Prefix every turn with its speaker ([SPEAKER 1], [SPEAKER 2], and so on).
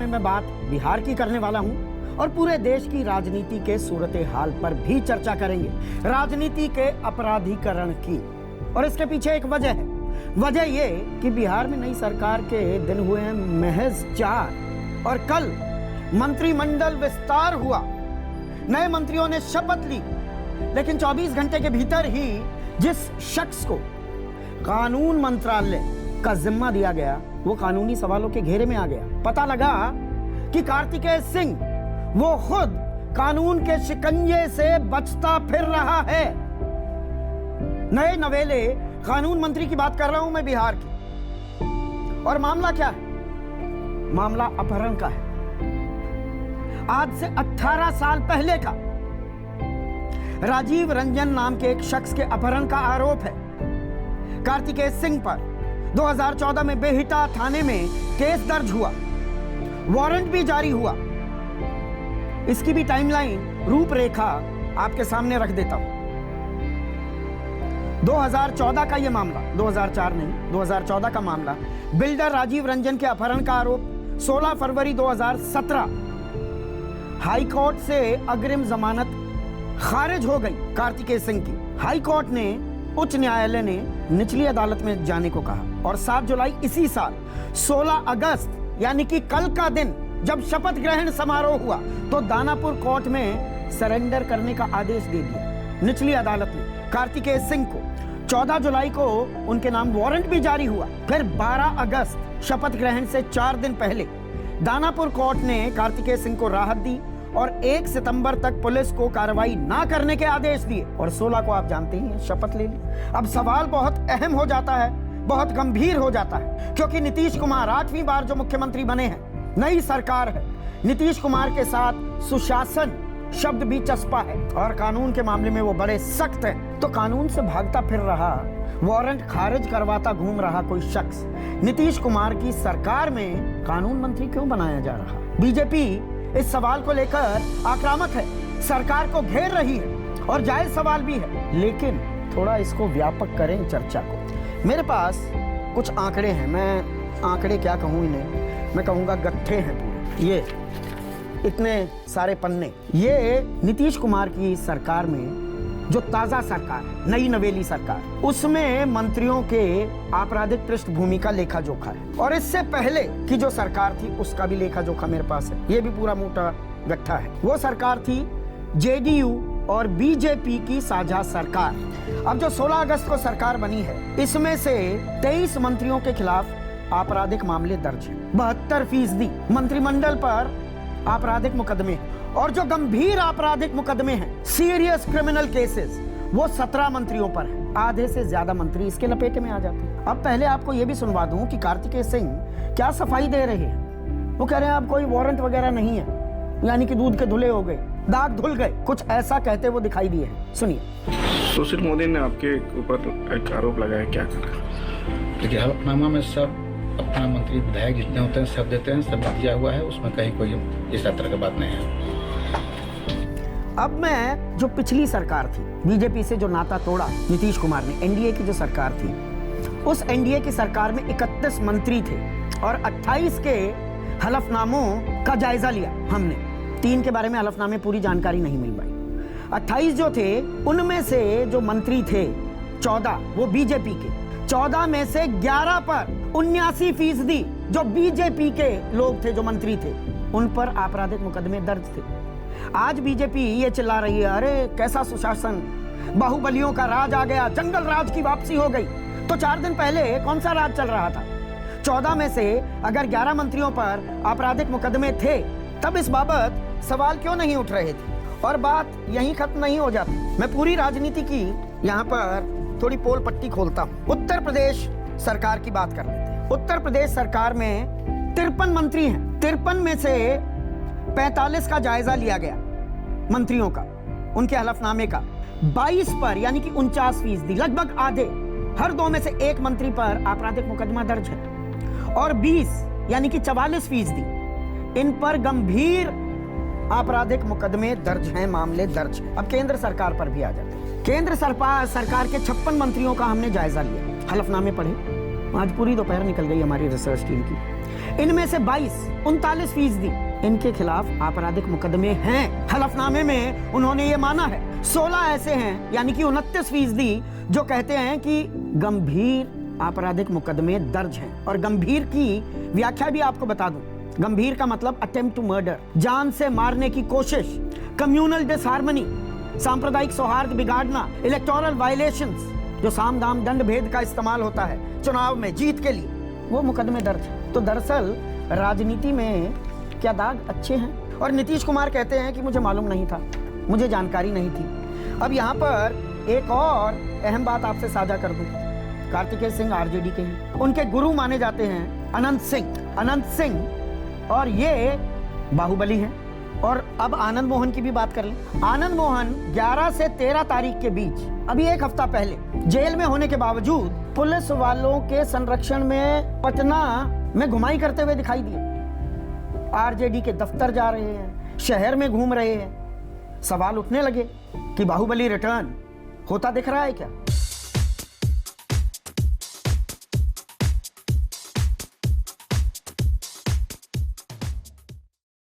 [SPEAKER 1] मैं बात बिहार की करने वाला हूं और पूरे देश की राजनीति के सूरत हाल पर भी चर्चा करेंगे, राजनीति के अपराधीकरण की। और इसके पीछे एक वजह है। वजह ये कि बिहार में नई सरकार के दिन हुए हैं महज 4 और कल मंत्रिमंडल विस्तार हुआ, नए मंत्रियों ने शपथ ली, लेकिन 24 घंटे के भीतर ही जिस शख्स को कानून मंत्रालय का जिम्मा दिया गया वो कानूनी सवालों के घेरे में आ गया। पता लगा कि कार्तिकेय सिंह वो खुद कानून के शिकंजे से बचता फिर रहा है। नए नवेले कानून मंत्री की बात कर रहा हूं मैं बिहार की। और मामला क्या है? मामला अपहरण का है। आज से 18 साल पहले का राजीव रंजन नाम के एक शख्स के अपहरण का आरोप है कार्तिकेय सिंह पर। 2014 में बेहिटा थाने में केस दर्ज हुआ, वारंट भी जारी हुआ। इसकी भी टाइमलाइन, रूपरेखा आपके सामने रख देता हूं। 2014 का यह मामला, 2004 नहीं, 2014 का मामला, बिल्डर राजीव रंजन के अपहरण का आरोप। 16 फरवरी 2017 हाई कोर्ट से अग्रिम जमानत खारिज हो गई कार्तिकेय सिंह की। हाई कोर्ट ने, उच्च न्यायालय ने निचली अदालत में जाने को कहा और 7 जुलाई इसी साल 16 अगस्त यानी कि कल का दिन जब शपथ ग्रहण समारोह हुआ तो दानापुर कोर्ट में सरेंडर करने का आदेश दे दिया निचली अदालत ने कार्तिकेय सिंह को। 14 जुलाई को उनके नाम वारंट भी जारी हुआ। फिर 12 अगस्त शपथ ग्रहण से 4 दिन पहले दानापुर कोर्ट ने कार्तिकेय सिंह को राहत दी और 1 सितंबर तक पुलिस को कार्रवाई ना करने के आदेश दिए और 16 को आप जानते ही हैं शपथ ले ली। अब सवाल बहुत अहम हो जाता है, बहुत गंभीर हो जाता है, क्योंकि नीतीश कुमार 8वीं बार जो मुख्यमंत्री बने हैं, नई सरकार है, नीतीश कुमार के साथ सुशासन शब्द भी चस्पा है और कानून के मामले में वो बड़े सख्त हैं। तो कानून से भागता फिर रहा, वारंट खारिज करवाता घूम रहा कोई शख्स नीतीश कुमार की सरकार में कानून मंत्री क्यों बनाया जा रहा? बीजेपी इस सवाल को लेकर आक्रामक है, सरकार को घेर रही है और जायज सवाल भी है, लेकिन थोड़ा इसको व्यापक करें चर्चा को। मेरे पास कुछ आंकड़े हैं, मैं आंकड़े क्या कहूँ इन्हें, मैं कहूँगा गट्ठे हैं पूरे। ये इतने सारे पन्ने, ये नीतीश कुमार की सरकार में जो ताजा सरकार है, नई नवेली सरकार, उसमें मंत्रियों के आपराधिक पृष्ठभूमि का लेखा जोखा है और इससे पहले की जो सरकार थी उसका भी लेखा जोखा मेरे पास है। ये भी पूरा मोटा गट्ठा है। वो सरकार थी जेडीयू और बीजेपी की साझा सरकार। अब जो 16 अगस्त को सरकार बनी है, इसमें से 23 मंत्रियों के खिलाफ आपराधिक मामले दर्ज है। 72% मंत्रिमंडल पर आपराधिक मुकदमे और जो गंभीर आपराधिक मुकदमे हैं, सीरियस क्रिमिनल केसेस, वो 17 मंत्रियों पर है। आधे से ज्यादा मंत्री इसके लपेटे में आ जाते हैं। अब पहले आपको यह भी सुनवा दूं कि कार्तिकेय सिंह क्या सफाई दे रहे हैं। वो कह रहे हैं अब कोई वारंट वगैरह नहीं है, यानी कि दूध के धुले हो गए, दाग धुल गए, कुछ ऐसा कहते वो दिखाई दिए हैं। सुनिए।
[SPEAKER 2] सुशील मोदी ने आपके ऊपर एक आरोप लगाया, क्या करा?
[SPEAKER 3] देखिए, हलफनामा में सब अपना मंत्री विधायक जितने होते हैं सब देते हैं, सब दिया हुआ है, उसमें कहीं कोई इस तरह की बात नहीं है।
[SPEAKER 1] अब मैं जो पिछली सरकार थी, बीजेपी से जो नाता तोड़ा नीतीश कुमार ने, एनडीए की जो सरकार थी, उस एनडीए की सरकार में 31 मंत्री थे और 28 के हलफनामों का जायजा लिया हमने। 3 के बारे में हलफनामे पूरी जानकारी नहीं मिल पाई। 28 जो थे उनमें से जो मंत्री थे 14 वो बीजेपी के, 14 में से 11 पर 79% जो बीजेपी के लोग थे, जो मंत्री थे, उन पर आपराधिक मुकदमे दर्ज थे। आज बीजेपी ये चिल्ला रही है, अरे कैसा सुशासन, बाहुबलियों का राज आ गया, जंगल राज की वापसी हो गई। तो 4 दिन पहले कौन सा राज चल रहा था? 14 में से अगर 11 मंत्रियों पर आपराधिक मुकदमे थे, तब इस बाबत सवाल क्यों नहीं उठ रहे थे? और बात यहीं खत्म नहीं हो जाती। मैं पूरी राजनीति की यहाँ पर थोड़ी पोल पट्टी खोलता हूँ। उत्तर प्रदेश सरकार की बात कर लेते हैं। उत्तर प्रदेश सरकार में 53 मंत्री हैं। 53 में से 45 का जायजा लिया गया मंत्रियों का, उनके हलफनामे का। 22 पर यानी कि 49%, लगभग आधे, हर 2 में से 1 मंत्री पर आपराधिक मुकदमा दर्ज है और 20 यानी कि 44% इन पर गंभीर आपराधिक मुकदमे दर्ज हैं, मामले दर्ज हैं। अब केंद्र सरकार पर भी आ जाते हैं। केंद्र सरकार के 56 मंत्रियों का हमने जायजा लिया, हलफनामे पढ़े। आज पूरी दोपहर निकल गई हमारी रिसर्च टीम की। इनमें से 39% इनके खिलाफ आपराधिक मुकदमे हैं। हलफनामे में उन्होंने ये माना है। 16 ऐसे हैं, यानी कि 29% जो कहते हैं कि गंभीर आपराधिक मुकदमे दर्ज हैं। और गंभीर की व्याख्या भी आपको बता दूं। गंभीर का मतलब अटेम्प्ट टू मर्डर, जान से मारने की कोशिश, कम्युनल डिसहार्मनी, सांप्रदायिक सौहार्द बिगाड़ना, इलेक्टोरल वायलेशंस, जो साम दाम दंड भेद का इस्तेमाल होता है चुनाव में जीत के लिए, वो मुकदमे दर्ज हैं। तो दरअसल राजनीति में क्या दाग अच्छे हैं। और नीतीश कुमार कहते हैं कि मुझे मालूम नहीं था, मुझे जानकारी नहीं थी। अब यहाँ पर एक और अहम बात आपसे साझा कर दूं। कार्तिकेय सिंह आरजेडी के हैं, उनके गुरु माने जाते हैं अनंत सिंह, और ये बाहुबली हैं। और अब आनंद मोहन की भी बात कर लें। आनंद मोहन 11 से 13 तारीख के बीच, अभी एक हफ्ता पहले, जेल में होने के बावजूद पुलिस वालों के संरक्षण में पटना में घुमाई करते हुए दिखाई दिए। आरजेडी के दफ्तर जा रहे हैं, शहर में घूम रहे हैं। सवाल उठने लगे कि बाहुबली रिटर्न होता दिख रहा है क्या।